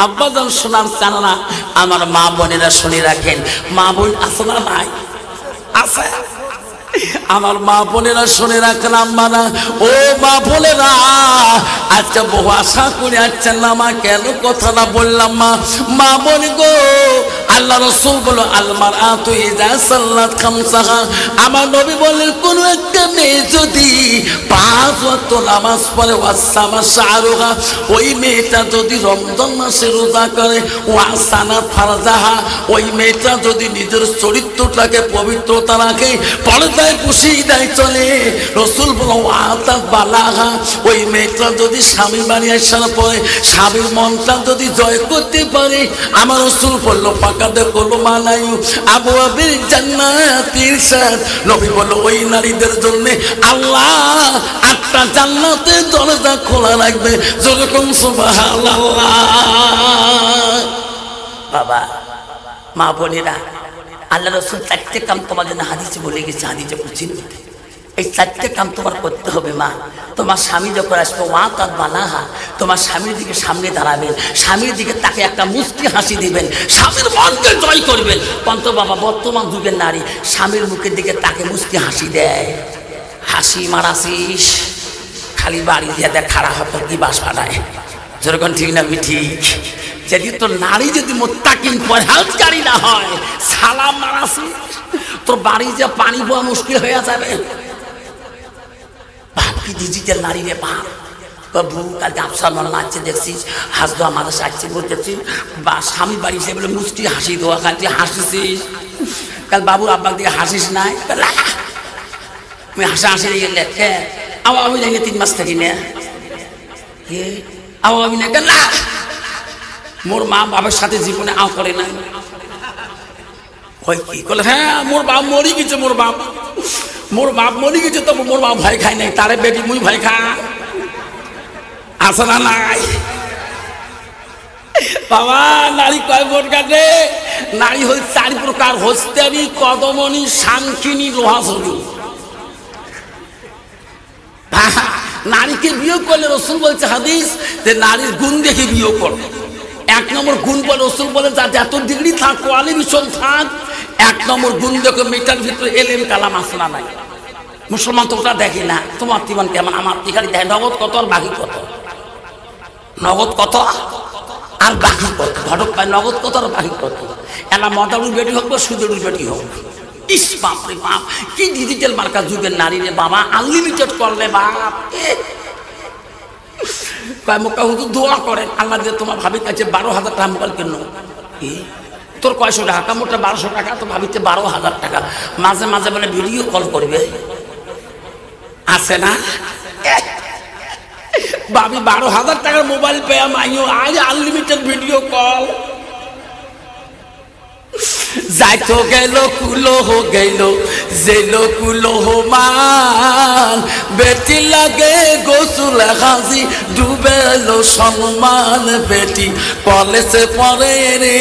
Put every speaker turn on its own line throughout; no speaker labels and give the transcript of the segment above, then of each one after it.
আব্বাজান শোনার চান না, আমার মা বোনেরা শুনে রাখেন, মা বোন আছে না নাই? আছে। আমার মা বোনেরা শুনে রাখেন, আম্মারা ও মা বোনেরা, আচ্ছা বহু আশা করে আসছেন না মা, কেন কথাটা বললাম মা? মা বোন গো, আল্লাহ রাসূল বলো আলমার আতু ইজা সাল্লাত খামসাহা, আমার নবী বলেন কোন একটা মেয়ে যদি 5 ওয়াক্ত নামাজ পড়ে ওয়াসামা শাহরুহা, ওই মেয়েটা যদি রমজান মাসে রোজা করে, ওয়াসানা ফারজাহা, ওই মেয়েটা যদি নিজের চরিত্রটাকে পবিত্রতা রাখে, পর্দায় পুশিদায় চলে, রাসূল বলো ওয়াতাত বালাহা, ওই মেয়েটা যদি স্বামী বাড়ি আসার পরে স্বামীর মনটা যদি জয় করতে পারে, আমার রাসূল বলল ফাকাদ কলু মানায়ু আবু আবির জান্নাতির সাদ, নবী বলল ওই নারীদের জন্য আল্লাহ 8টা জান্নাতের দরজা খোলা রাখবে। যেরকম সুবহানাল্লাহ। বাবা মা বোনেরা, আল্লাহ রাসূল 4টে কাম তোমার জন্য হাদিসে বলে গেছে, হাদিসে বুঝিয়ে নিতে, এই 4টে কাম তোমার করতে হবে মা। তোমার স্বামী যখন আসবে ওয়াতাত বালাহা, তোমার স্বামীর দিকে সামনে দাঁড়াবেন, স্বামীর দিকে তাকে একটা মুস্কি হাসি দিবেন, স্বামীর মনকে জয় করবেন। পন্ত বাবা বর্তমান যুগের নারী স্বামীর মুখের দিকে তাকে মুস্কি হাসি দেয়, হাসি মারাসিস খালি বাড়ি দিয়ে দেয়, খাড়া হতো কি বাস পাঠায়, যেরকম ঠিক না ঠিক? যদি তোর নারী যদি মুত্তাকিন পরহেজগারি না হয়, সালাম মারাসিস, তোর বাড়ি যে পানি বোয়া মুশকিল হয়ে যাবে। কি ডিজিটাল নারী রে বাপ, বাবু কালকে আফসার মনে লাগছে দেখছিস, হাসতো আমাদের সাথে বলতেছি, বা স্বামী বাড়ি সে বলে মুষ্টি হাসি দেওয়া, কাল তুই হাসিস, কাল বাবুর আব্বার দিকে হাসিস নাই, আমি হাসা হাসি গেলে আমি যাই না 3 মাস থাকি না, আমি না কেন মোর মা বাবার সাথে জীবনে আও করে নাই, হয় কি বলে হ্যাঁ মোর বাপ মরি গেছে, মোর বাপ মরি গেছে, তবু মোর বাপ ভয় খাই নাই, তারে বেটি মুই ভয় খা আসে না নাই? বাবা নারী কয় বোন কাটে, নারী হল 4 প্রকার, হস্তানি, কদমনি, সাংখিনী, লোহাসনি। নারীকে বিয়ে করলে রাসূল বলছে হাদিস যে নারীর গুণ দেখে বিয়ে করো। 1 নম্বর গুণ বলে রাসূল বলে যাতে এত ডিগ্রি থাক, কোয়ালিফিকেশন থাক, 1 নম্বর গুণ দেখো মেটার ভিতরে এলেম কালাম আছে না নাই। মুসলমান তো ওটা দেখে না, তোমার জীবন কেমন, আমার খালি দেখে নগদ কত আর বাকি কত, নগদ কত আর বাকি কত, ঘটক পায় নগদ কত আর বাকি কত, এলা মদারুর বেটি হোক বা সুদেরুর বেটি হোক। ইস বাপ রে বাপ, কি ডিজিটাল মার্কা যুগের নারী রে বাবা, আনলিমিটেড করলে বাপ। হুজুর দোয়া করেন আল্লাহ দিয়ে তোমার ভাবির কাছে 12,000 টাকা মোবাইল কেন, তোর কয়শো টাকা, কামড়টা 1200 টাকা, তো ভাবিতে 12,000 টাকা, মাঝে মাঝে বলে ভিডিও কল করবে, আছে না? ভাবি 12,000 টাকার মোবাইল পেয়ে মাইও আজ আনলিমিটেড ভিডিও কল। যাইতো গেল কুলো হো গেল জেলো কুলো হো মান, বেটি লাগে গোসুল হাজি ডুবেলো সম্মান, বেটি কলেজে পড়ে রে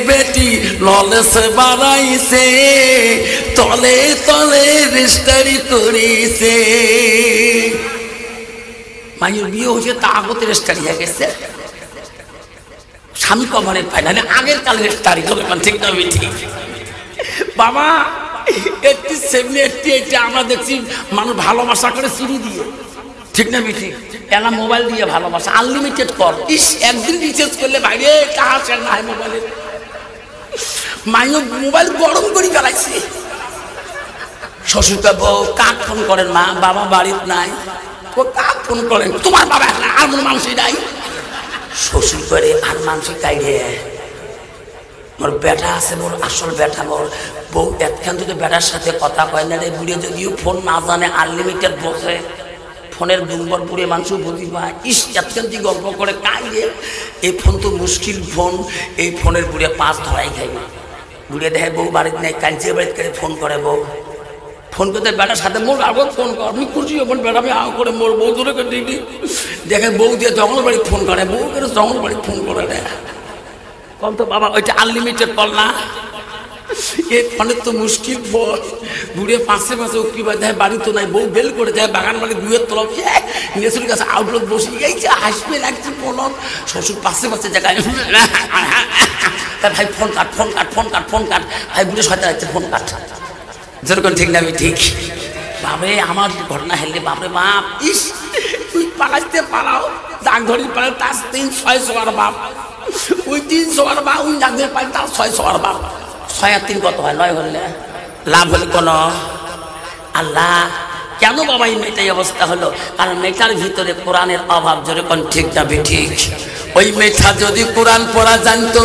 বেটি নলেজে বাড়াইছে, তলে তলে রেস্টারি করিছে। মাইয়ের বিয়ে হয়েছে তা আগতে রেস্টারি হয়ে গেছে, স্বামী কমানের ফাইনালে আগের কালের রেস্টারি, ঠিক না ঠিক? বাবা 87-88 আমরা দেখছি মানুষ ভালোবাসা করে চুরি দিয়ে, ঠিক না ঠিক? এলা মোবাইল দিয়ে ভালোবাসা, আনলিমিটেড কর, ইস একদিন রিচার্জ করলে বাইরে টাকা শেয়ার না হয় মোবাইলে, মাইও মোবাইল গরম করে ফেলাইছে। শ্বশুরকে বউ কাক ফোন করেন, মা বাবা বাড়িতে নাই, ও কাক ফোন করেন, তোমার বাবা আর কোনো মানুষই নাই, শ্বশুর করে আর মানুষ কাইরে, মোর বেটা আছে, মোর আসল বেটা, মোর বউ একখান যদি বেটার সাথে কথা কয় না রে, বুড়ে যদিও ফোন না জানে আনলিমিটেড বসে, ফোনের দুম্বর বুড়ে মানুষ বুঝি পায়, ইস একখান দিয়ে গল্প করে কাইরে, এই ফোন তো মুশকিল ফোন, এই ফোনের বুড়ে 5 ধরাই খাইবে, বুড়ে দেখে বউ বাড়িতে নেই, কাঞ্চে বাড়িতে করে ফোন করে, বউ ফোন করতে বেটার সাথে মোর আগত ফোন কর, আমি খুশি হবেন বেটা, আমি আগ করে মোর বউ ধরে দিবি, দেখে বউ দিয়ে জঙ্গল বাড়ি ফোন করে, বউ করে জঙ্গল বাড়ি ফোন করে দেয়, কম তো বাবা ওইটা আনলিমিটেড কল না, এই ফোনের তো মুশকিল ফোন ঘুরে পাশে পাশে উকি বাদ দেয়, বাড়ি তো নাই, বউ বেল করে দেয়, বাগান বাড়ি দুয়ের তরফ নেশুর কাছে আউটলোক বসে এই যে আসবে লাগছে ফোন, শ্বশুর পাশে পাশে জায়গায় ভাই phone cut phone cut phone cut phone cut, ভাই বুঝে সয়তা যাচ্ছে ফোন কাট। যেরকম ঠিক না আমি ঠিক, বাপরে আমার ঘটনা হেললে বাপরে বাপ, ইস তুই পালাইতে পালাও ডাক ধরি পালে তার 300 আর বাপ, ওই 300 আর বাপ ওই ডাক ধরে পালে তার 600 আর বাপ, 6 আর 3 কত হয়? 9 হলে লাভ হলে কোন? আল্লাহ কেন বাবা এই মেয়েটাই অবস্থা হলো? কারণ মেয়েটার ভিতরে কোরআনের অভাব। যেরকম ঠিক যাবে ঠিক, ওই মেয়েটা যদি কোরআন পড়া জানতো,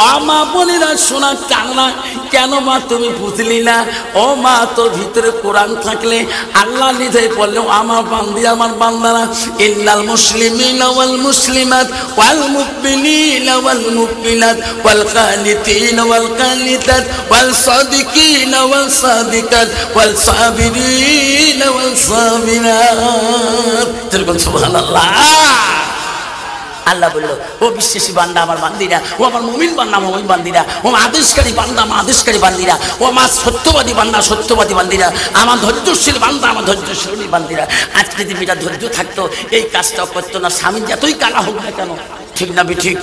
ও মা বোনেরা শোনা চান না কেন মা তুমি বুঝলি না? ও মা তোর ভিতরে কোরআন থাকলে আল্লাহ নিজেই বললেও আমার বান্দি আমার বান্দারা, ইন্নাল মুসলিমিনা ওয়াল মুসলিমাত ওয়াল মুমিনিনা ওয়াল মুমিনাত ওয়াল কানিতিনা ওয়াল কানিতাত ওয়াল সাদিকিনা ওয়াল সাদিকাত ওয়াল সাবিরিনা ওয়াল সাবিরাত। যেরকম সুবহানাল্লাহ। আল্লাহ বলল, ও বিশ্বাসী বান্দা আমার বান্দিরা, ও আমার মুমিন বান্দা আমার মুমিন বান্দিরা, ও আমার আদেশকারী বান্দা আমার আদেশকারী বান্দিরা, ও আমার সত্যবাদী বান্দা সত্যবাদী বান্দিরা, আমার ধৈর্যশীল বান্দা আমার ধৈর্যশীল বান্দিরা। আজকে যদি মেয়েটা ধৈর্য থাকতো এই কাজটাও করতো না, স্বামী যতই কালা হোক না কেন। ঠিক না ঠিক,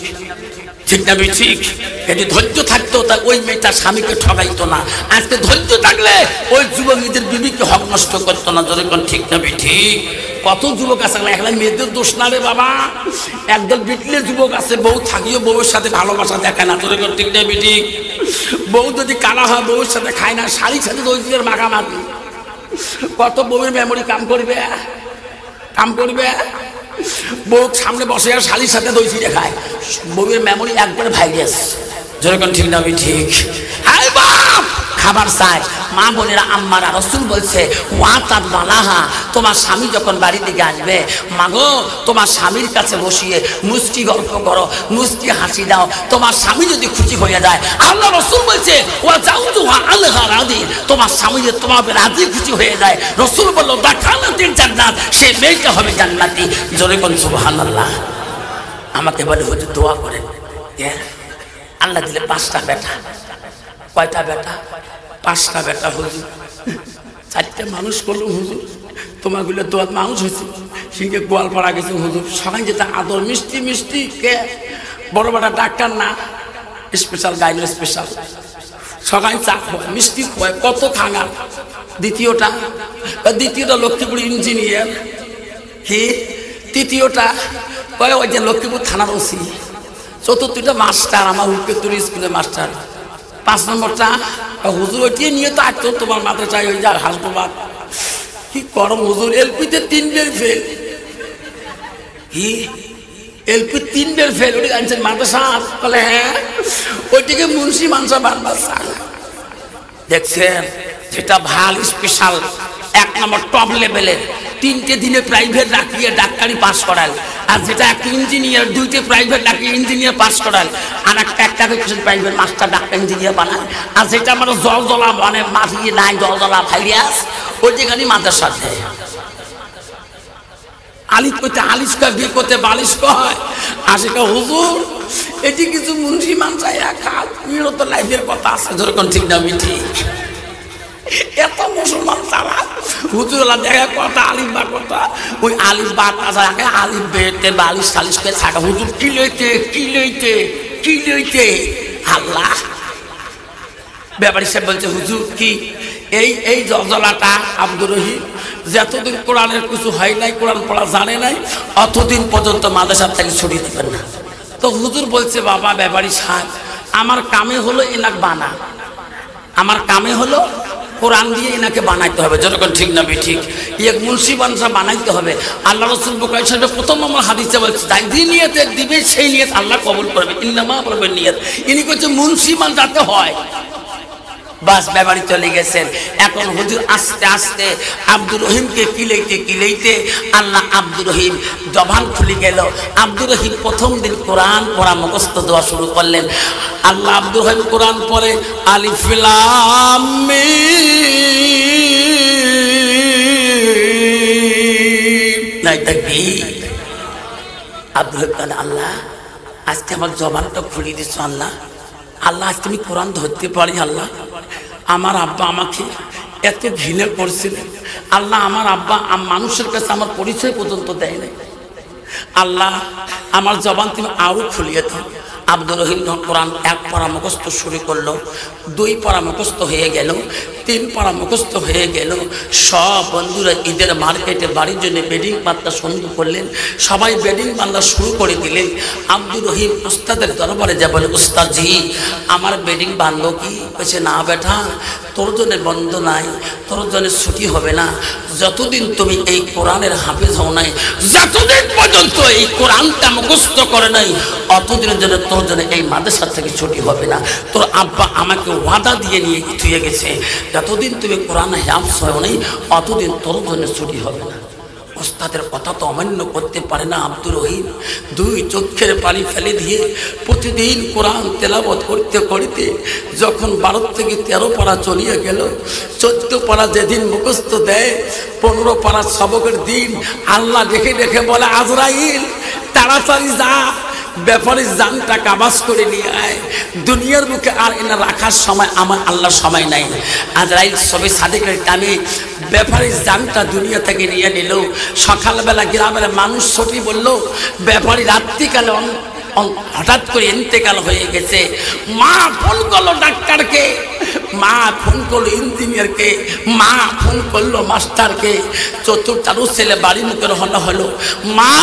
ঠিক না ঠিক, যদি ধৈর্য থাকতো তা ওই মেয়েটা স্বামীকে ঠগাইতো না। আজকে ধৈর্য থাকলে ওই যুবক নিজের বিবিকে হক নষ্ট করতো না। যেরকম ঠিক না ঠিক, কত যুবক আছে এখন মেয়েদের দোষ না রে বাবা, একদল বিটলে যুবক আছে বউ থাকিও বউয়ের সাথে ভালোবাসা দেখায় না। যেরকম ঠিক না ঠিক, বউ যদি কালা হয় বউয়ের সাথে খায় না, শাড়ির সাথে দৈজের মাখামাখি। কত বউয়ের মেমোরি কাম করবে, কাম করবে, বউ সামনে বসে আর শালির সাথে দই চিড়ে খায়, বউয়ের মেমোরি একবারে ভাইরাস। যেরকম ঠিক না ঠিক, হাই বাপ খাবার চায়। মা বোনেরা আম্মারা রাসূল বলছে, ওয়াতাত বালাহা, তোমার স্বামী যখন বাড়ি থেকে আসবে, মাগো তোমার স্বামীর কাছে বসিয়ে মুষ্টি গল্প করো, মুষ্টি হাসি দাও। তোমার স্বামী যদি খুশি হয়ে যায়, আল্লাহ রাসূল বলছে ওয়া জাউজুহা আলহা রাদি, তোমার স্বামী যদি তোমার রাজি খুশি হয়ে যায়, রাসূল বলল দাখালাতিল জান্নাত, সে মেয়েটা হবে জান্নাতি। জোরে কোন সুবহানাল্লাহ। আমাকে বলে হুজুর দোয়া করেন, আল্লাহ দিলে 5টা বেটা। কয়টা বেটা? 5টা বেটা হুজুর। 4টে মানুষ করলো হুজুর, তোমাগুলো দোয়া মানুষ হয়েছে, সিংহে গোয়ালপাড়া গেছে হুজুর। সবাই যেতে আদর মিষ্টি মিষ্টি, কে বড় বেটা ডাক্তার না, স্পেশাল গাইনো স্পেশাল, সবাই চা খোয় মিষ্টি খোয়, কত খাঙা। দ্বিতীয়টা লক্ষ্মীপুর ইঞ্জিনিয়ার। কি? তৃতীয়টা কয় ওই যে লক্ষ্মীপুর থানার ওসি। চতুর্থটা মাস্টার, আমার উল্পেতুর স্কুলের মাস্টার। 5 নম্বরটা হুজুর ওইটিয়ে নিয়ে তো আসতো তোমার মাথায় চাই ওই যার হাসপাতাল। কি করম হুজুর, এলপিতে 3 বের ফেল। কি এলপি 3 বের ফেল? ওটি জানছেন মাদ্রাসা? বলে হ্যাঁ, ওইটিকে মুন্সি মানসা বানবার চাল। দেখছেন যেটা ভাল স্পেশাল 1 নম্বর টপ লেভেলের, 3টে দিনে প্রাইভেট রাখিয়ে ডাক্তারি পাস করাল। আর যেটা একটা ইঞ্জিনিয়ার, 2টে প্রাইভেট রাখিয়ে ইঞ্জিনিয়ার পাস করাল। আর একটা প্রাইভেট মাস্টার ডাক্তার ইঞ্জিনিয়ার বানায়। আর যেটা আমার জল জ্বলা মানে মাটিয়ে নাই জল জ্বলা ভাইরাস, ওই যেখানে মাদ্রাসার দেয়। আলিফ করতে আলিশ কয়, বিয়ে করতে বালিশ কয়। আর সেটা হুজুর এটি কিছু মুন্সি মানসাই খাল তো লাইফের কথা আছে। যেরকম ঠিক না ঠিক, এত মুসলমান তারা হুজুরলা দেখা কথা আলিফ বা কথা, ওই আলিফ বা তাকে আলিফ বেতে বালিশ টালিশ করে থাকা। হুজুর কি লইতে কি লইতে কি লইতে? আল্লাহ ব্যাপারী সাহেব বলছে হুজুর কি এই জলজলাটা আব্দুর রহিম যতদিন কোরআনের কিছু হয় নাই, কোরআন পড়া জানে নাই, অতদিন পর্যন্ত মাদ্রাসা থেকে ছড়িয়ে দিবেন না। তো হুজুর বলছে বাবা ব্যাপারী সাহেব, আমার কামে হলো এনাকে বানা, আমার কামে হলো কোরআন দিয়ে এনাকে বানাইতে হবে। যতক্ষণ ঠিক না ঠিক, এক মুন্সি বানসা বানাইতে হবে। আল্লাহ রাসূল বুখারী শরীফে 1 নম্বর হাদিসে বলছে, যাই নিয়তে দিবে সেই নিয়ত আল্লাহ কবুল করবে। ইন্নামা করবে নিয়ত, ইনি করছে মুন্সি বানাতে হয়। বাস ব্যাপারী চলে গেছেন। এখন হুজুর আস্তে আস্তে আব্দুর রহিমকে কিলাইতে আল্লাহ আব্দুর রহিম জবান খুলে গেল। আব্দুর রহিম প্রথম দিন কোরআন পড়া মুখস্থ দেওয়া শুরু করলেন। আল্লাহ আব্দুর রহিম কোরআন পড়ে আলিফ লাম মিম নাই তাকবীর। আব্দুর রহিম আল্লাহ আজকে আমার জবানটা খুলে দিচ্ছ, আল্লাহ আল্লাহ আজ তুমি কোরআন ধরতে পারি, আল্লাহ আমার আব্বা আমাকে এত ঘৃণা করছিলেন, আল্লাহ আমার আব্বা মানুষের কাছে আমার পরিচয় পর্যন্ত দেয় নাই। আল্লাহ আমার জবান তুমি আরো খুলিয়ে দাও। আব্দুর রহিম কোরআন 1 পারা মুখস্থ শুরু করলো, 2 পারা মুখস্থ হয়ে গেল, 3 পারা মুখস্থ হয়ে গেল। সব বন্ধুরা ঈদের মার্কেটে বাড়ির জন্য বেডিং পাত্তা সংগ্রহ করলেন, সবাই বেডিং বান্ধা শুরু করে দিলেন। আব্দুর রহিম উস্তাদের দরবারে যা বলে, উস্তাদ জি আমার বেডিং বাঁধলো কি? বলছে না বেটা, তোর জন্য বন্ধ নাই, তোর জন্য ছুটি হবে না, যতদিন তুমি এই কোরআনের হাফেজ হও নাই, যতদিন পর্যন্ত এই কোরআনটা মুখস্থ করে নাই, অতদিনের জন্য তোর জন্য এই মাদ্রাসা থেকে ছুটি হবে না। তোর আব্বা আমাকে ওয়াদা দিয়ে নিয়ে থুয়ে গেছে, যতদিন তুমি কোরআন হাফেজ হও নাই, অতদিন তোর জন্য ছুটি হবে না। ওস্তাদের কথা তো অমান্য করতে পারে না আব্দুর রহিম। 2 চোখের পানি ফেলে দিয়ে প্রতিদিন কোরআন তেলাওয়াত করতে করতে যখন 12 থেকে 13 পারা চলিয়ে গেল, 14 পারা যেদিন মুখস্থ দেয়, 15 পারা সবকের দিন আল্লাহ দেখে দেখে বলে, আজরাইল তাড়াতাড়ি যা, ব্যাপারীর জানটা কাবাজ করে নিয়ে আয়, দুনিয়ার মুখে আর এনে রাখার সময় আমার আল্লাহর সময় নাই। আজরাইল সবে সাদেকের টানে ব্যাপারীর জানটা দুনিয়া থেকে নিয়ে নিল। সকালবেলা গ্রামের মানুষ ছুটি বলল, ব্যাপারী রাত্রিকালে হঠাৎ করে ইন্তেকাল হয়ে গেছে। মা ফোন করলো ডাক্তারকে, মা ফোন করলো ইঞ্জিনিয়ারকে, মা ফোন করলো মাস্টারকে। চতুর্থারও ছেলে বাড়ি মুখে রওনা হলো। মা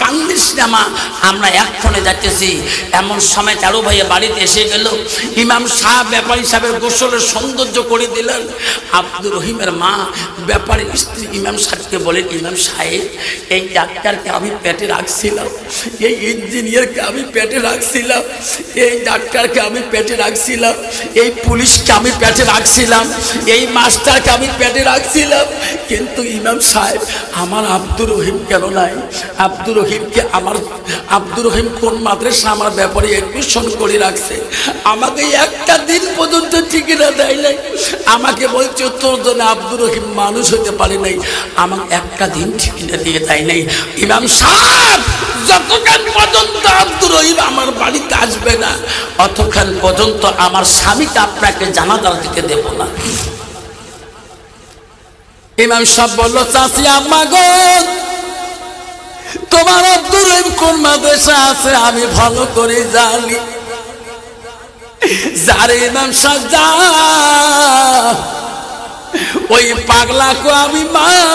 কান্দিস না মা, আমরা এক্ষণে যাচ্তেছি। এমন সময় চারু ভাইয়া বাড়িতে এসে গেল। ইমাম সাহেব ব্যাপারী সাহেবের গোসলের সৌন্দর্য করে দিলেন। আব্দুর রহিমের মা ব্যাপারীর স্ত্রী ইমাম সাহেবকে বলেন, ইমাম সাহেব এই ডাক্তারকে আমি পেটে রাখছিলাম, এই ইঞ্জিনিয়ারকে আমি পেটে রাখছিলাম, এই ডাক্তারকে আমি পেটে রাখছিলাম, এই পুলিশকে আমি পেটে রাখছিলাম, এই মাস্টারকে আমি পেটে রাখছিলাম, কিন্তু ইমাম সাহেব আমার আব্দুর রহিম কেন নাই? আব্দুর রহিমকে আব্দুর রহিম কোন মাদ্রাসা আমার ব্যাপারে এডমিশন করে রাখছে, আমাকে একটা দিন পর্যন্ত ঠিকানা দেয় নাই। আমাকে বলছে তোর জন্য আব্দুর রহিম মানুষ হতে পারে নাই, আমাকে একটা দিন ঠিকানা দিয়ে দেয় নাই। ইমাম সাহেব যতক্ষণ পর্যন্ত আব্দুর রহিম আমার বাড়িতে আসবে না, অতক্ষণ পর্যন্ত আমার স্বামীকে আপনাকে জানাজা দিতে দেব না। ইমাম সাহেব বলল, চাচি আম্মা গো, তোমার আব্দুর রহিম কোন মাদ্রাসা আছে আমি ভালো করে জানি। যারে ইমাম সাহেব যা, ওই পাগলাকে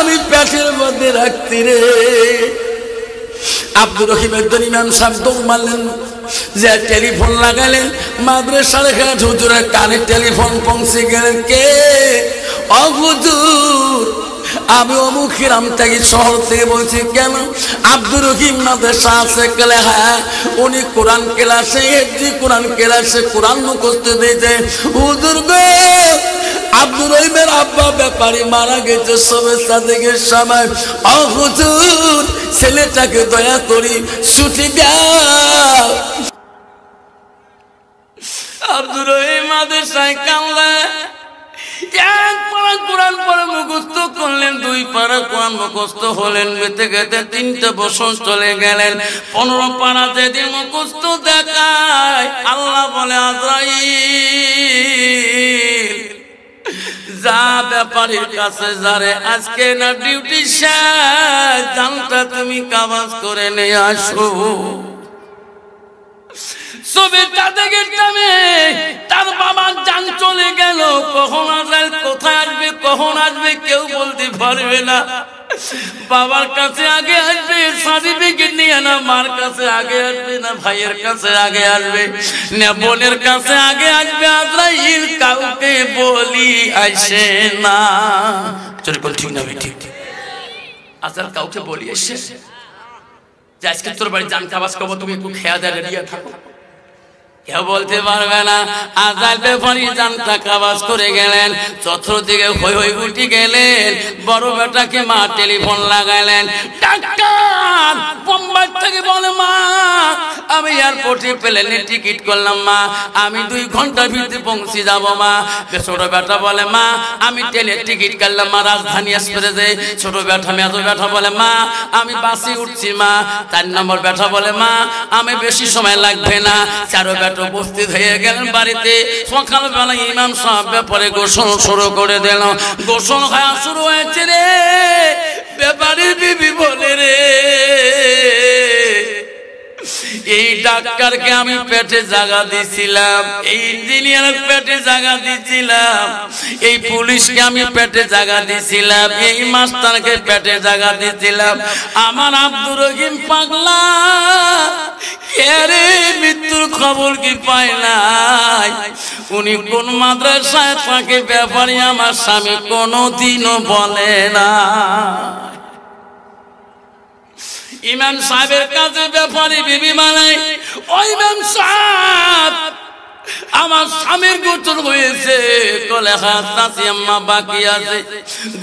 আমি পেটের মধ্যে রাখতি রে। আব্দুর রহিম একজন ইমাম সাহেব দৌড় মারলেন, যে টেলিফোন লাগালেন, মাদ্রাসার হুজুরের কানে টেলিফোন পৌঁছে গেলেন। কে? ও হুজুর, আমি অমুক গ্রাম থেকে শহর থেকে বলছি। কেন? আব্দুর রহিম মাদ্রাসা আছে? গেলে হ্যাঁ, উনি কোরআন ক্লাসে, কোরআন ক্লাসে কোরআন মুখস্থ দিয়েছে। হুজুর গো, আব্দুর রহিমের আব্বা ব্যাপারী মারা গেছে সবে সাদেকের সময়। ও হুজুর, ছেলেটাকে দয়া করি ছুটি দাও। আব্দুর রহিম মাদ্রাসায় কামলা 1 পারা কোরআন পড়ে মুখস্থ করলেন, 2 পারা কোরআন মুখস্থ হলেন। বেঁচে গেতে 3টে বছর চলে গেলেন। 15 পারা যেদিন মুখস্থ দেখায়, আল্লাহ বলে, আজরাইল যা ব্যাপারীর কাছে যারে আজকে না ডিউটি শেষ, জানটা তুমি কাবাজ করে নিয়ে আসো। তার বাবার জান চলে গেল, কখন আসবে, কোথায় আসবে, কখন আসবে কেউ বলতে পারবে না। বাবার কাছে আগে আসবে সার্টিফিকেট নিয়ে, না মার কাছে আগে আসবে, না ভাইয়ের কাছে আগে আসবে, না বোনের কাছে আগে আসবে। আজরাইল কাউকে বলি আসে না। ঠিক না? ঠিক। আজরাইল কাউকে বলি আসে যে আজকে তোর বাড়ি জান কাবাজ করবো, তুমি একটু খেয়া দেয় রেডি থাকো, কেউ বলতে পারবে না। আজরাইল ব্যাপারী জানটা কাবাজ করে গেলেন। চতুর্দিকে হই হই উঠে গেলেন। বড় বেটাকে মা টেলিফোন লাগাইলেন। ডাক্তার বোম্বাই থেকে বলে, মা আমি এয়ারপোর্টে প্লেনে টিকিট করলাম, মা আমি 2 ঘন্টার ভিতরে পৌঁছে যাব। মা ছোট বেটা বলে, মা আমি ট্রেনের টিকিট কাটলাম মা রাজধানী এক্সপ্রেসে। ছোট বেটা মেজো বেটা বলে, মা আমি বাসে উঠছি। মা 4 নম্বর বেটা বলে, মা আমি বেশি সময় লাগবে না। 4 বেটা উপস্থিত হয়ে গেলেন বাড়িতে। সকালবেলা ইমাম সাহেব ব্যাপারে গোসল শুরু করে দিল। গোসল হওয়া শুরু হয়েছে রে, ব্যাপারীর বিবি বলে রে, এই ডাক্তারকে আমি পেটে জায়গা দিছিলাম, এই ইঞ্জিনিয়ার পেটে জায়গা দিছিলাম, এই পুলিশকে আমি পেটে জায়গা দিছিলাম, এই মাস্টারকে পেটে জায়গা দিছিলাম, আমার আব্দুর রহিম পাগলা কে মৃত্যুর খবর কি পায় নাই? উনি কোন মাদ্রাসায় থাকে ব্যাপারে আমার স্বামী কোনোদিনও বলে না। ইমাম সাহেবের কাছে ব্যাপারে বিবি মানাই, ওই ইমাম সাহেব আমার স্বামীর গোসল হয়েছে, কলে হাত চাচি আম্মা বাকি আছে,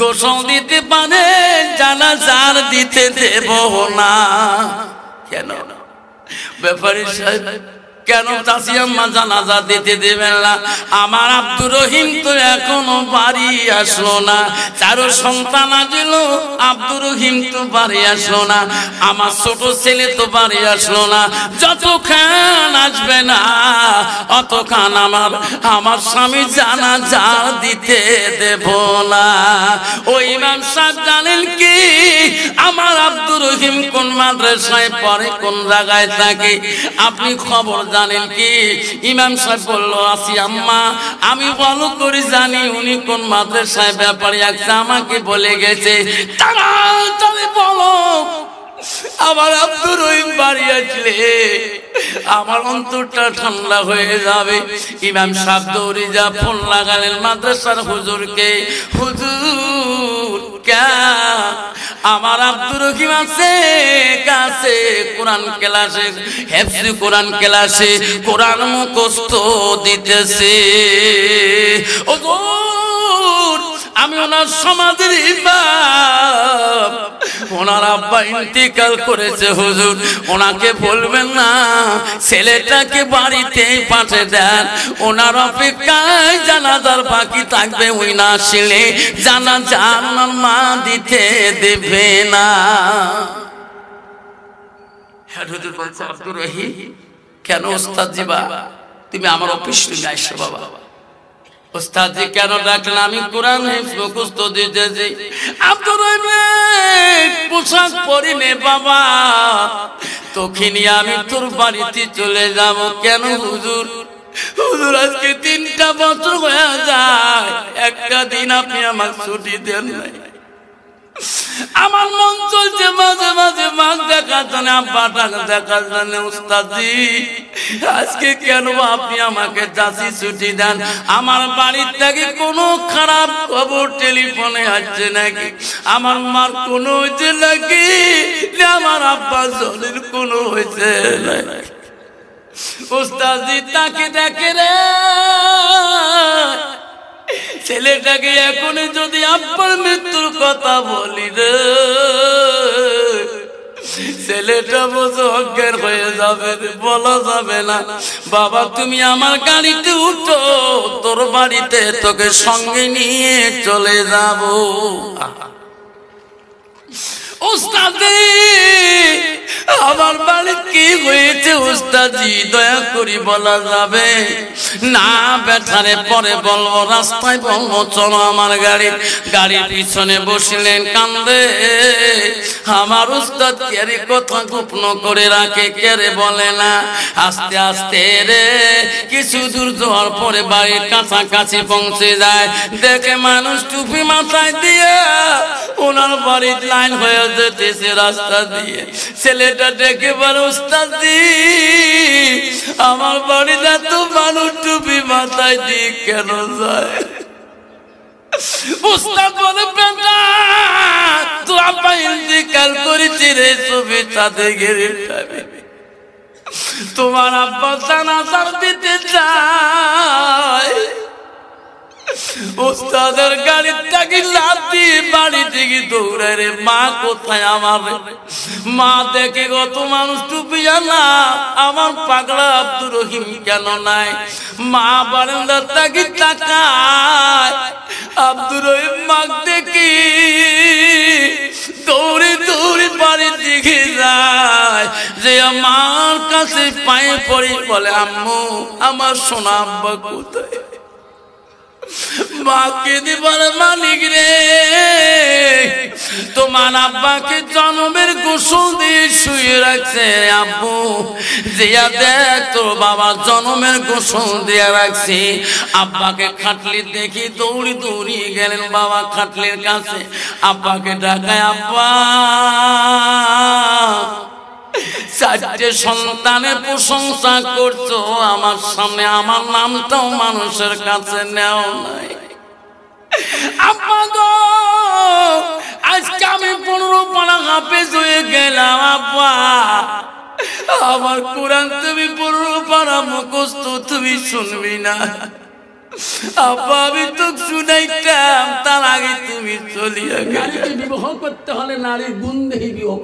গোসল দিতে পারে, জানাজার দিতে দেব না। কেন ব্যাপারী সাহেব, কেন চাচি আম্মা জানাজা দিতে দেবেন না? আমার আব্দুর রহিম তো এখনো বাড়ি আসলো না, চারো সন্তান আসল, আব্দুর রহিম তো বাড়ি আসলো না, আমার ছোট ছেলে তো বাড়ি আসলো না, যতক্ষণ আসবে না অতক্ষণ আমার স্বামী জানাজা দিতে দেব না। ওই ইমাম সাহেব জানেন কি আমার আব্দুর রহিম কোন মাদ্রাসায় পড়ে, কোন জায়গায় থাকে? আপনি খবর জানেন কি? ইমাম সাহেব বলল, আসি আম্মা, আমি ভালো করে জানি উনি কোন মাদ্রাসায় ব্যাপারে আছে, আমাকে বলে গেছে। তাড়াতাড়ি বলো, আমার আব্দুর রহিম বাড়ি আসলে আমার অন্তরটা ঠান্ডা হয়ে যাবে। ইমাম সাহেব দৌড়ে যা ফোন লাগালেন মাদ্রাসার হুজুরকে, হুজুর আমার আব্দুর রহিম আছে কাছে কোরআন ক্লাসে, হেফজি কোরআন ক্লাসে কোরআন মুখস্থ দিতেছে। হুজুর আমি ওনার সমাজের ইমাম, ওনার আব্বা ইন্তেকাল করেছে হুজুর, ওনাকে বলবেন না ছেলেটাকে বাড়িতে পাঠিয়ে দেন, ওনার অপেক্ষায় জানাজার বাকি থাকবে, ওই না আসলে জানাজা ওনার মা দিতে দেবে না। হ্যাঁ হুজুর বলছে, আব্দুর রহিম কেন ওস্তাদ জিবা তুমি আমার অফিস রুমে আসছো? বাবা ওস্তাদ জি কেন ডাকলেন? আমি কোরআন মুখস্থ দিতেছি। আব্দুর রহিম পোশাক পরি নে বাবা, তোকে নিয়ে আমি তোর বাড়িতে চলে যাব। কেন হুজুর? হুজুর আজকে 3টা বছর হয়ে যায়, একটা দিন আপনি আমার ছুটি দেন নাই। আমার মন চলছে মাঝে মাঝে মাছ দেখার জন্য, আব্বা দেখার জন্য। উস্তাদজি আজকে কেন আপনি আমাকে চাষি ছুটি দেন? আমার বাড়ির থেকে কোনো খারাপ খবর টেলিফোনে আসছে নাকি? আমার মার কোনো হয়েছে নাকি? আমার আব্বা জলের কোনো হয়েছে নাকি? উস্তাদজি তাকে দেখে রে, ছেলেটাকে এখন যদি আব্বার মৃত্যুর কথা বলি রে, ছেলেটা বোঝো অজ্ঞান হয়ে যাবে, বলা যাবে না। বাবা তুমি আমার গাড়িতে উঠো, তোর বাড়িতে তোকে সঙ্গে নিয়ে চলে যাব। উস্তাদি আমার বাড়ি কি হয়েছে উস্তাদি দয়া করি বলা যাবে না? বেটারে পরে বলবো, রাস্তায় বলবো চলো আমার গাড়ির পিছনে বসলেন, কান্দে। আমার উস্তাদ কেরে কথা গোপন করে রাখে, কেরে বলে না। আস্তে আস্তে রে কিছু দূর যাওয়ার পরে বাড়ির কাছাকাছি পৌঁছে যায়, দেখে মানুষ টুপি মাথায় দিয়ে ওনার বাড়ির লাইন হয়ে যেতেছে রাস্তা দিয়ে। ছেলেটা ডেকে বলে, উস্তাদি আমার বাড়িতে তো মানুষ টুপি মাথায় দিয়ে কেন যায়? উস্তাদ বলে, বেটা তো আপা ইন্তেকাল করেছি রে, ছবি তাতে গেলে তোমার আব্বা জানাজার দিতে যায়। উস্তাদের গাড়ির থেকে লাফ দিয়ে বাড়ি থেকে দৌড়ায় রে, মা কোথায়? আমার মা দেখে কত মানুষ টুপি জানা, আমার পাগলা আব্দুর রহিম কেন নাই? মা বারান্দার থেকে তাকায়, আব্দুর রহিম মা দেখি দৌড়ে দৌড়ে বাড়ির দিকে যায়, যে আমার কাছে পায়ে পড়ে বলে আম্মু আমার সোনা আব্বা কোথায়? মাকে দিবার মালিক রে, তোমার আব্বাকে জন্মের গোসল দিয়ে শুয়ে রাখছে আব্বু, দিয়া দেখ তোর বাবা জন্মের গোসল দিয়ে রাখছে। আব্বাকে খাটলি দেখি দৌড়ি দৌড়ি গেলেন বাবা খাটলির কাছে, আব্বাকে ডাকায় আব্বা চারটে সন্তানের প্রশংসা করছো আমার সামনে, আমার নামটাও মানুষের কাছে নেও নাই। আব্বা গো আজকে আমি 15 পারা হাফেজ হয়ে গেলাম আব্বা, আমার কোরআন তুমি 15 পারা মুখস্থ তুমি শুনবি না আব্বা, আমি তো শুনাইতাম তার আগে তুমি চলিয়া গেলে। বিবাহ করতে হলে নারীর গুণ দেখি বিবাহ।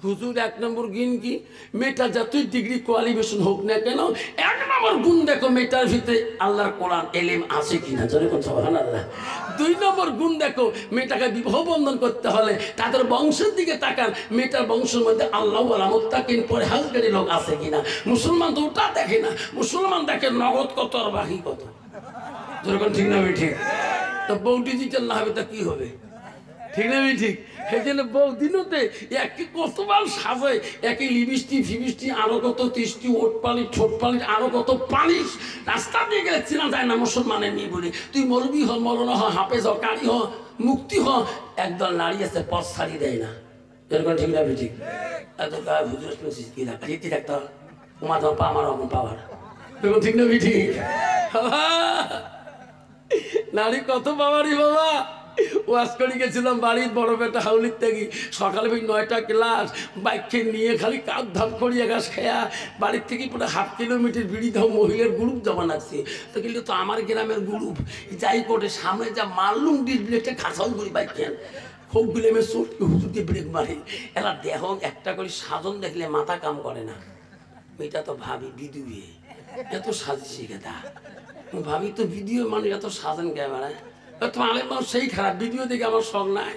হুজুর 1 নম্বর গুণ কি? মেয়েটা যতই ডিগ্রি কোয়ালিফিকেশন হোক না কেন 1 নম্বর গুণ দেখো মেয়েটার ভিতরে আল্লাহর কোরআন এলেম আছে কিনা, জোরে কোন সুবহানাল্লাহ। 2 নম্বর গুণ দেখো মেয়েটাকে বিবাহ বন্ধন করতে হলে তাদের বংশের দিকে তাকান, মেয়েটার বংশের মধ্যে আল্লাহ ওয়ালা মুত্তাকিন পরহেজগারী লোক আছে কিনা। মুসলমান তো ওটা দেখে না, মুসলমান দেখে নগদ কত আর বাকি কত, জোরে কোন ঠিক না ঠিক? তো বউ ডিজিটাল না হবে তা কি হবে, ঠিক না ঠিক? সেখানে বউ দিনতে একই কতবার সাজায়, একই লিপস্টিক ফিবিস্টিক আরো কত তিষ্টি ওট পালিশ ঠোঁট পালিশ আরো কত পালিশ। রাস্তা দিয়ে গেলে চেনা যায় না মুসলমানের মেয়ে বলে। তুই মরবি হ, মরনা হ, হাফেজ হ, কারি হ, মুক্তি হ, একদল নারী আছে পথ ছাড়ি দেয় না, এরকম ঠিক না ঠিক? এত গায়ে হুজুর কি রাখা যেতে থাকতে হবে, তোমার ধর পা আমার অমন পাওয়ার, এরকম ঠিক না ঠিক? নারী কত পাওয়ারই বাবা। ওয়াজ করে গেছিলাম বাড়ির বড় বেটা হাউলির থেকে, সকালে 9টা ক্লাস বাইককে নিয়ে খালি কাপ ধাপ করিয়া গাছ খেয়া বাড়ির থেকে পুরো 1/2 কিলোমিটার বিড়ি ধাও মহিলার গ্রুপ জমা লাগছে। তো কিন্তু তো আমার গ্রামের গ্রুপ যাই করে সামনে যা মারলুম ডিসপ্লেটা খাসাও করি বাইক কেন হোক গুলে আমি চোটকে হুজুরকে ব্রেক মারি। এরা দেহ একটা করে সাজন দেখলে মাথা কাম করে না। মেয়েটা তো ভাবি বিদুয়ে এত সাজিছি গেতা, ভাবি তো ভিডিও মানুষ এত সাজান ক্যামেরায়, তোমার সেই খারাপ ভিডিও দেখে আমার শখ নাই।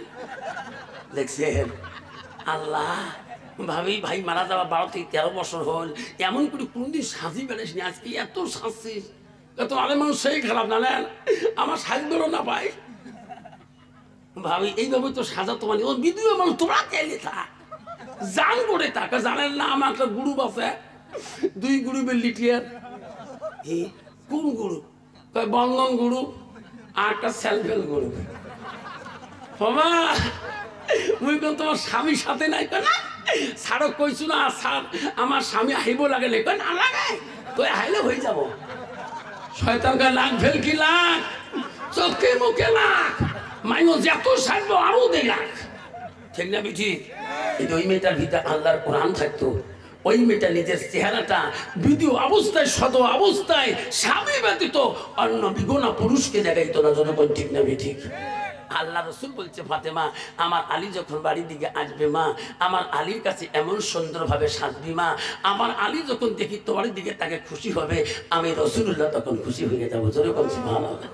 দেখছেন আল্লাহ, ভাবি ভাই মারা যাওয়া 12 থেকে 13 বছর হল, এমন করে কোনদিন সাজি বেড়েস নি, আজকে এত সাজছিস, এত আলে মানুষ সেই খারাপ না নেন আমার সাজবেরও না পাই। ভাবি এইভাবে তো সাজা তোমার ও ভিডিও মানুষ তোমরা চাইলে থাক জান করে থাকা জানেন না। আমার একটা গ্রুপ আছে, 2 গ্রুপের লিটিয়ার। কোন গ্রুপ? বন্ধন গ্রুপ আর একটা সেলফ হেল্প গ্রুপ। বাবা মুই কোন তোমার স্বামীর সাথে নাই কেনা সারক কইছু না স্যার আমার স্বামী আইব লাগে লে না লাগে তো আইলে হয়ে যাব। শয়তান কা লাখ ফেল কি লাখ চোখে মুখে লাখ মাইনো যত সাজবো আরো দেই লাখ, ঠিক না বিঠি? এই ওই মেয়েটার ভিতরে আল্লাহর কোরআন থাকতো, ওই মেয়েটা নিজের চেহারাটা ভিডিও অবস্থায় সদ অবস্থায় স্বামী ব্যতীত অন্য বিগুণা পুরুষকে দেখাইতো না, জনগণ ঠিক না ঠিক? আল্লাহ রসুল বলছে ফাতেমা আমার আলী যখন বাড়ির দিকে আসবে মা, আমার আলীর কাছে এমন সুন্দরভাবে সাজবি মা, আমার আলী যখন দেখি তোমার দিকে তাকে খুশি হবে, আমি রসুল্লাহ তখন খুশি হয়ে যাবো, জনগণ সুবহানাল্লাহ।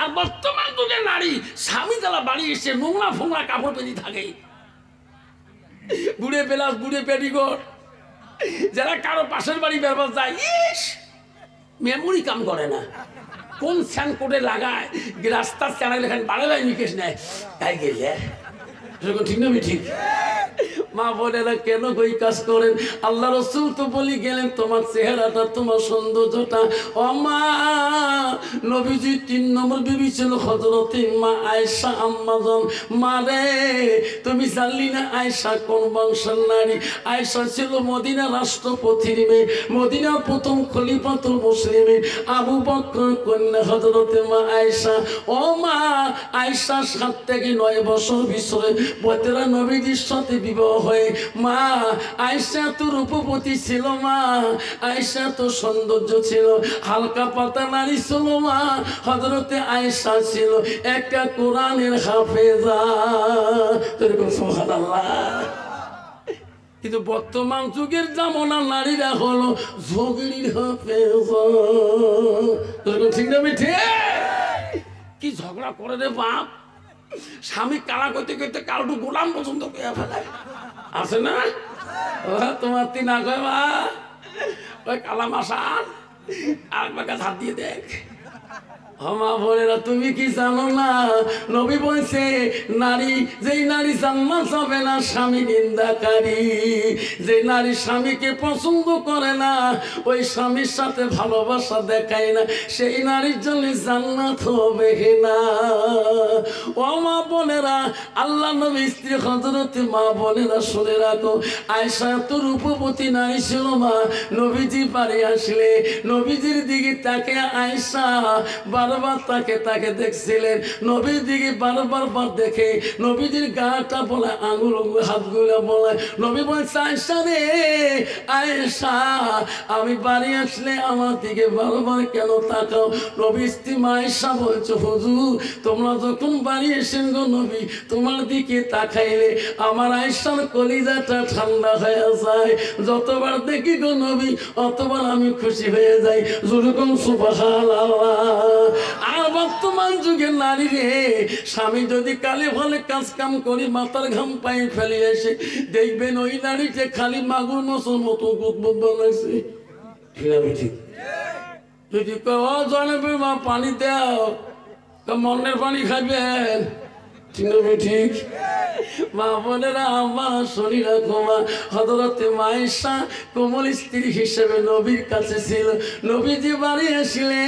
আর বর্তমান যুগে নারী স্বামী যারা বাড়ি এসে নোংরা ফোংরা কাপড় পেরি থাকে, বুড়ে পেলাস বুড়ে পেটিকোট, যারা কারো পাশের বাড়ি বেরবার যায় ইস মেমোরি কাম করে না, কোন স্যান কোটে লাগায় রাস্তার চ্যানেল এখানে বাড়ালাই নিকেশ নেয় তাই গেলে, ঠিক না ঠিক? মা বোনেরা কেন কই কাজ করেন? আল্লাহ রসুল তো বলি গেলেন তোমার চেহারাটা তোমার সৌন্দর্যটা। ও মা নবীজি 3 নম্বর বিবি ছিল হযরতে মা আয়েশা আম্মাজান। মা রে তুমি জানলি না আয়েশা কোন বংশের নারী? আয়েশা ছিল মদিনা রাষ্ট্রপতির মেয়ে, মদিনার প্রথম খলিফাতুল মুসলিমিন আবু বকর কন্যা হযরতে মা আয়েশা। ও মা আয়েশা 7 থেকে 9 বছর বিছরে বতেরা নবীজির সাথে বিবাহ হয়ে মা আয়েশা তো রূপবতী ছিল, মা আয়েশা তো সৌন্দর্য ছিল, হালকা পাতা নারী ছিল মা। হযরতে আয়েশা ছিল একটা কোরআনের হাফেজা, সুবহানাল্লাহ। কিন্তু বর্তমান যুগের জামানা নারীরা হলো ঝগড়ির হাফেজা, ঠিক না? কি ঝগড়া করে রে বাপ, স্বামী কালা করতে করতে কারোটু গোলাম পছন্দ করে ফেলে আছে না? তোমার তিনা কয় মা ওই কালাম আসান আর কাছে হাত দিয়ে দেখ। মা বোনেরা তুমি কি জানো না, নবী বলছে নারী যেই নারী জান্নাত যাবে না স্বামী নিন্দাকারী। যে নারী স্বামীকে পছন্দ করে না, ওই স্বামীর সাথে ভালোবাসা দেখায় না, সেই নারীর জন্য জান্নাত হবে না। ও মা বোনেরা, আল্লাহ নবী স্ত্রী হযরত মা বোনেরা শুনে রাখো, আয়েশা তো রূপবতী নারী ছিল মা। নবীজি বাড়ি আসলে নবীজির দিকে তাকে আয়েশা বারবার তাকে দেখছিলেন। নবীর দিকে বারবার দেখে নবীজির গাটা বলে, আঙুল হাতগুলো বলে। নবী বলছে আয়েশা রে আয়েশা, আমি বাড়ি আসলে আমার দিকে বারবার কেন তাকাও? নবী স্ত্রী আয়েশা বলছে হুজুর তোমরা যখন বাড়ি এসেন গো নবী, তোমার দিকে তাকাইলে আমার আয়েশার কলিজাটা ঠান্ডা হয়ে যায়। যতবার দেখি গো নবী অতবার আমি খুশি হয়ে যাই। যেরকম সুবহানাল্লাহ। আর বর্তমান যুগের নারী রে, স্বামী যদি কালে ভালে কাজ কাম করি মাথার ঘাম পায়ে ফেলে এসে দেখবেন ওই নারীকে খালি মাগুর মশার মতো গুদবুদ বানাইছে। ঠিক যদি জানাবে মা পানি দাও, মনের পানি খাবেন। ঠিক মা বোনেরা আমার শরীর ঘুমা হযরতে আয়েশা কোমল স্ত্রী হিসেবে নবীর কাছে ছিল। নবীজি বাড়ি আসলে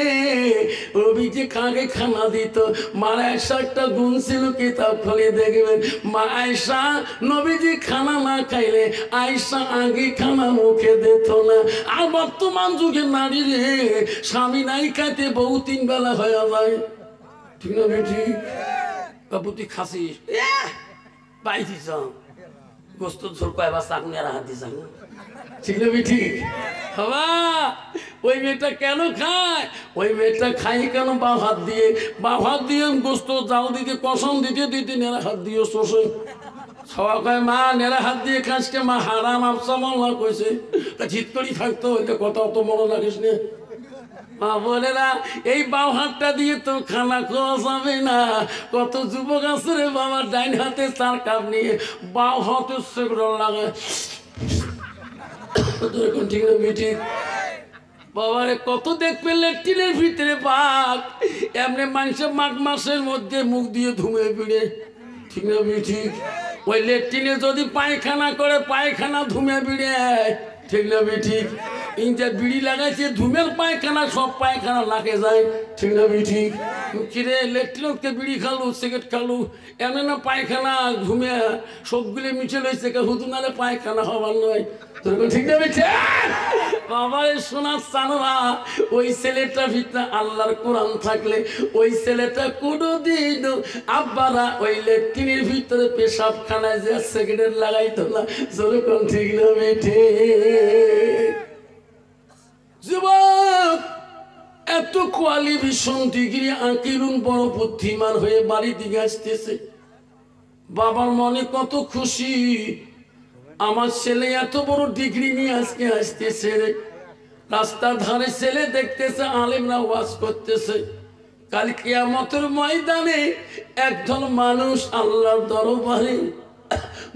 নবীজি খাগে খানা দিত। মা আয়েশা একটা গুণ ছিল, কিতাব খুলে দেখবেন মা আয়েশা নবীজি খানা না খাইলে আয়েশা আগে খানা মুখে দিত না। আর বর্তমান যুগে নারী রে, স্বামী নাই খাইতে বউ 3 বেলা হয়ে যায়। ঠিক না ঠিক? বাবুতি খাসিস বাইছি গোস্ত ঝোল কয়বা চাকনি আর হাত দিস। ঠিক না ঠিক? বাবা ওই মেয়েটা কেন খায়? ওই মেয়েটা খাই কেন? বাঁ হাত দিয়ে গোস্ত জাল দিতে কসম দিতে নেড়া হাত দিয়ে শোষে সবাই কয় মা নেড়া হাত দিয়ে খাসকে মা হারাম আফসাল্লাহ কইছে। জিত করি থাকতো ওইটা কথা অত মনে রাখিস না। মা বলে না এই বাম হাতটা দিয়ে তো খানা খাওয়া যাবে না। কত যুবক আছে রে বাবা ডাইন হাতে 4 কাপ নিয়ে বাম হাতে সেগুলো লাগে। ঠিক না ঠিক? বাবারে কত দেখবে লেট্রিনের ভিতরে বাঘ এমনি মানুষের মাঘ মাসের মধ্যে মুখ দিয়ে ধুমে পিড়ে। ঠিক না ঠিক? ওই লেট্রিনে যদি পায়খানা করে পায়খানা ধুমে পিড়ে। ঠিক না ঠিক? ইঞ্জা বিড়ি লাগাইছে ধুমের পায়খানা সব পায়খানা লাগে যায়। ঠিক না ঠিক? কিরে লেট্রিনকে বিড়ি খালু সিগারেট খালু এমন না পায়খানা ধুমে সবগুলি মিশে লইছে হুদু নালে পায়খানা হবার নয়। ঠিক না ঠিক? বাবার শোনার চানোরা ওই ছেলেটা ভিতরে আল্লাহর কোরআন থাকলে ওই ছেলেটা কোনোদিন আব্বারা ওই লেট্রিনের ভিতরে পেশাবখানায় যে সিগারেট লাগাইতো না। যেরকম ঠিক না বেঠে? যুবক এত কোয়ালিফিকেশন ডিগ্রি আঁকিলুন বড় বুদ্ধিমান হয়ে বাড়ি দিকে আসতেছে। বাবার মনে কত খুশি, আমার ছেলে এত বড় ডিগ্রি নিয়ে আজকে আসতেছে রে। রাস্তার ধারে ছেলে দেখতেছে আলেমরা ওয়াজ করতেছে। কাল কিয়ামতের ময়দানে একজন মানুষ আল্লাহর দরবারে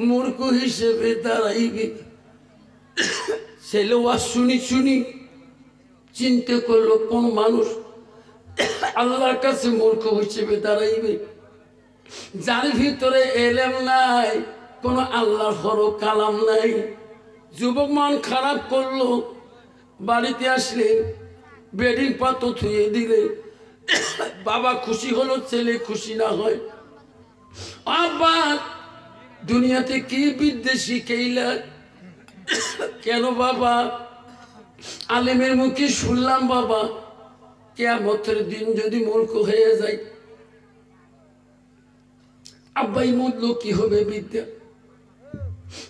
মূর্খ হিসেবে দাঁড়াইবে। ছেলে ওয়াজ শুনি চিন্তা করলো কোন মানুষ আল্লাহর কাছে মূর্খ হিসেবে দাঁড়াইবে? যার ভিতরে এলেম নাই, কোন আল্লাহর হরফ কালাম নাই। যুবক মন খারাপ করলো, বাড়িতে আসলে বেডিং পাতো থুয়ে দিলে বাবা খুশি হলো, ছেলে খুশি না হয়। আব্বা দুনিয়াতে কি বিদ্যে শিখাইলা? কেন বাবা? আলেমের মুখে শুনলাম বাবা কিয়ামতের দিন যদি মূর্খ হয়ে যায়। আব্বাই মরলো কি হবে বিদ্যা?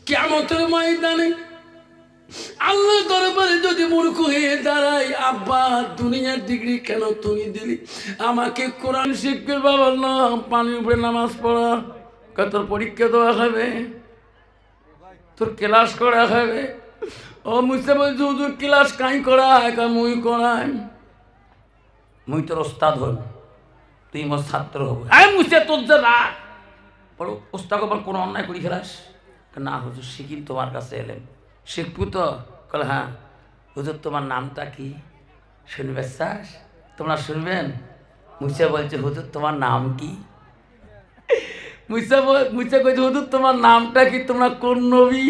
কিয়ামতের ময়দানে আল্লাহ দরবারে যদি মূর্খ হয়ে দাঁড়াই, আব্বা দুনিয়ার ডিগ্রি কেন তুমি দিলি? আমাকে কোরআন শিখবে বাবা না পানির উপরে নামাজ পড়া, তোর পরীক্ষা দেওয়া হবে, তোর ক্লাস করা হবে। ও মুঝে বলছে হুজুর ক্লাস কাই করায়? মুই করাই। মুই তোর ওস্তাদ হল, তুই মোর ছাত্র হব। মুঝে তোর যে রাগ বড় ওস্তাদ আবার কোনো অন্যায় করি ফেলাস? না হুজুর শিখিন তোমার কাছে এলেন, শিখবো তো। কল হ্যাঁ। হুজুর তোমার নামটা কি? শুনবে শ্বাস? তোমরা শুনবেন? মুসা বলছে হুজুর তোমার নাম কি? মুসা কইছে হুজুর তোমার নামটা কি? তোমরা কোন নবী?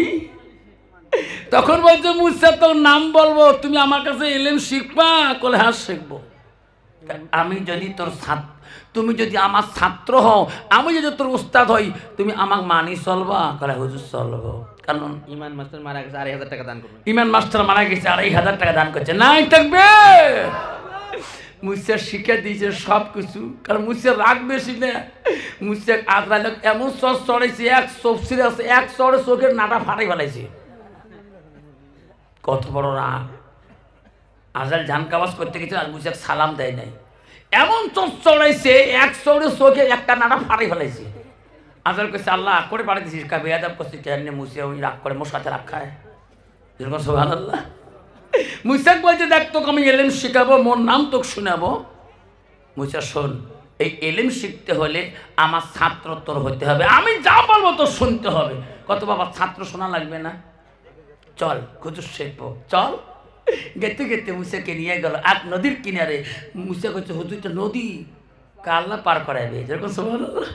তখন বলছে মুসা তোর নাম বলবো, তুমি আমার কাছে এলেম শিখবা? কলে হ্যাঁ শিখবো। আমি যদি তোর তুমি যদি আমার ছাত্র হও, আমি যদি তোর উস্তাদ হই, তুমি আমাকে মানি চলবা? কলে হুজুর চলবো। কারণ
ইমান মাস্টার মারা গেছে, 2,500 টাকা দান করবেন।
ইমান মাস্টার মারা গেছে, 2,500 টাকা দান করছে। নাই থাকবে মুসা শিখে দিয়েছে সব কিছু। কারণ মুসা রাগ বেশি না। মুসা আজরাইল এমন চর চড়াইছে, এক চোখ আছে, এক চড়ে চোখের নাটা ফাটাই ফেলাইছে। কত বড় রাগ! আজরাইল জান কাবাজ করতে গেছে, আর মুসা সালাম দেয় নাই। এমন চোখ চড়াইছে, এক চড়ে চোখে একটা নাটা ফাটাই ফেলাইছে। আজরাইল কইছে আল্লাহ করে পাঠিয়ে দিছিস, বেয়াদব করছিস কেন? মুসা ওই রাগ করে, মোর সাথে রাগ খায়। যেরকম সুবহানাল্লাহ। মুসা বলছে দেখ তোকে আমি এলেম শিখাবো, মোর নাম তোকে শোনাবো। মুসা শোন, এই এলেম শিখতে হলে আমার ছাত্র তোর হতে হবে, আমি যা বলবো তোর শুনতে হবে। কত বাবা ছাত্র শোনা লাগবে না? চল হুজুর শিখবো, চল। গেতে গেতে মুসাকে নিয়ে গেল এক নদীর কিনারে। মুসা কইছে হুজুরটা নদী কাল্লা পার করাইবে। যেরকম সুবহানাল্লাহ।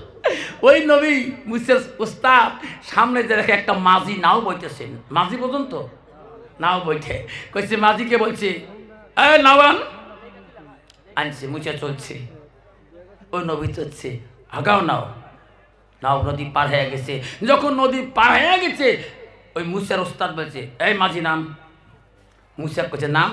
ওই নবী মুসার উস্তাদ সামনে যে রেখে একটা মাঝি নাও বইতেছেন, মাঝি পর্যন্ত নাও বইঠে। কইছে মাঝিকে বলছে এই নাওয়ান আনছে। মুচা চলছে, ওই নবী চলছে, আগাও নাও। নাও নদী পার হয়ে গেছে। যখন নদী পার হয়ে গেছে, ওই মুসার উস্তাদ বলছে এই মাঝি নাম। মুসা কইছে নাম।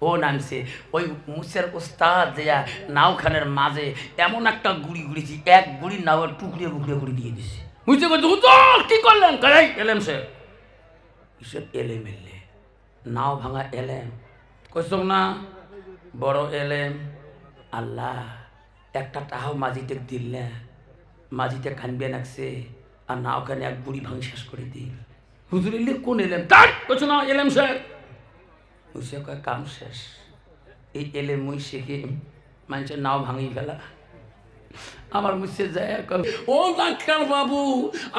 ও নামছে। ওই মুসার উস্তাদ দেয়া নাওখানের মাঝে এমন একটা গুড়ি গুড়িছি, এক গুড়ি নাওয়ের টুকরিয়ে টুকরিয়ে গুড়ি দিয়ে দিছে। মুসা কইছে হুজুর কি করলেন? কারাই এলেম সে ঈশ্বর এলেম এলে নাও ভাঙা এলেম কইসম না, বড় এলেম। আল্লাহ একটা টাহাও মাঝিতে দিল না, মাঝিতে কানবে নাকছে, আর না ওখানে এক বুড়ি ভাঙি শেষ করে দিল। হুজুর এলে কোন এলেম? তার কইছ না এলেম শেষ। মুসে কয় কাম শেষ। এই এলেম মুই শিখে মানুষের নাও ভাঙি ফেলা। আমার মুছে যায় ও ডাক্তার বাবু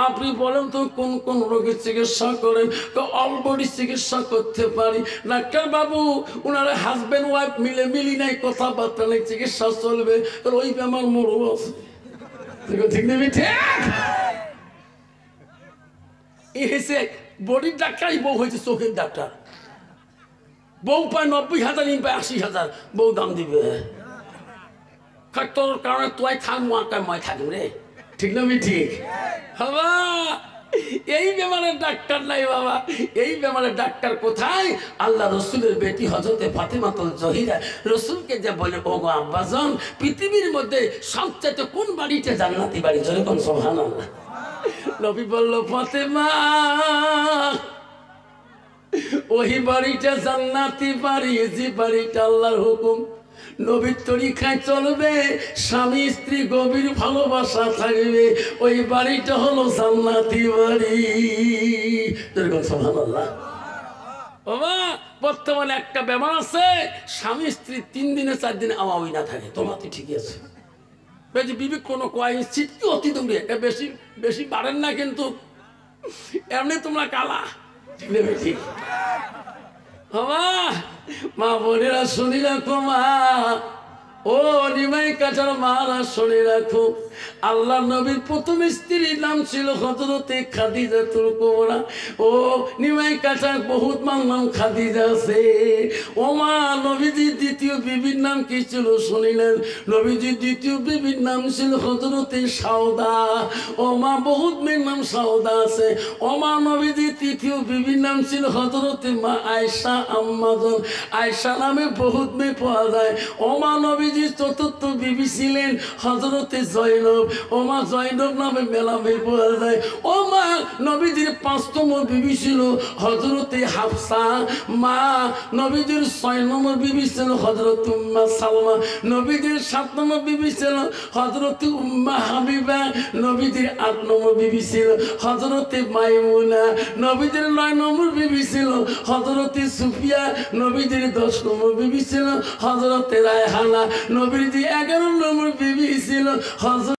আপনি বলেন তো কোন কোন রোগের চিকিৎসা করেন? তো অল বডি চিকিৎসা করতে পারি। ডাক্তার বাবু ওনারা হাজব্যান্ড ওয়াইফ মিলে মিলি নাই, কথাবার্তা নেই, চিকিৎসা চলবে। ওই আমার মরু আছে, ঠিক নেবি? ঠিক এই হয়েছে বডির ডাক্তার, বউ হয়েছে চোখের ডাক্তার। বউ পায় 90,000, ইন পায় 80,000। বউ দাম দিবে তোর কারণে তুই থাক, মই থাকবি রে। ঠিক না? ঠিক বাবা। এই বেমারের ডাক্তার নাই বাবা। এই বেমারের ডাক্তার কোথায়? আল্লাহ রসুলের বেটি হযরতে ফাতেমাতুল জহিরা রসুলকে যে বলে ও গো আব্বাজান, পৃথিবীর মধ্যে সবচেয়ে কোন বাড়িতে জান্নাতি বাড়ি? যেরকম সুবহানাল্লাহ। নবী বলল ফাতেমা ওই বাড়িটা জান্নাতি বাড়ি, যে বাড়িটা আল্লাহর হুকুম নবীর তরিকায় চলবে, স্বামী স্ত্রী গভীর ভালোবাসা থাকবে, ওই বাড়িটা হলো জান্নাতি বাড়ি। সুবহানাল্লাহ। বাবা বর্তমানে একটা ব্যাপার আছে, স্বামী স্ত্রী 3 দিনে 4 দিনে আমাবি না থাকে। তোমার তো ঠিকই আছে, বেশি বিবেক কোনো কয়েন সিটকি অতি দূরে বেশি বেশি বাড়েন না, কিন্তু এমনি তোমরা কালা। ঠিক বাবা মা বোনেরা শুনি রাখো, মা ও নিমাই কাটার মারা শুনে রাখো, আল্লাহ নবীর প্রথম স্ত্রীর নাম ছিল হযরতে খাদিজাতুল কুবরা। ও নিমাই কাটার বহুত মান নাম খাদিজা আছে। ও মা নবীজির দ্বিতীয় বিবির নাম কি ছিল শুনিলেন? নবীজির দ্বিতীয় বিবির নাম ছিল হযরতে সাউদা। ও মা বহুত মেয়ের নাম সাউদা আছে। ও মা নবীজির তৃতীয় বিবির নাম ছিল হযরতে মা আয়েশা আম্মাজান। আয়েশা নামে বহুত মেয়ে পাওয়া যায়। ও মা নবীজির চতুর্থ বিবি ছিলেন হযরতে জয়নব। ও মা জয়নব নামে মেলা মেয়ে পাওয়া যায়। ও মা নবীজির 5তম বিবি ছিল হযরতে হাফসা। মা নবীজির 6 নম্বর বিবি ছিল হযরত উম্মা সালমা। নবীজির 7 নম্বর বিবি ছিল হযরত উম্মা হাবিবা। নবীজির 8 নম্বর বিবি ছিল হযরতে মাইমুনা। নবীজির 9 নম্বর বিবি ছিল হযরতে সুফিয়া। নবীজির 10 নম্বর বিবি ছিল হযরতে রায়হানা। নবীজির 11 নম্বর বিবি ছিল হযরত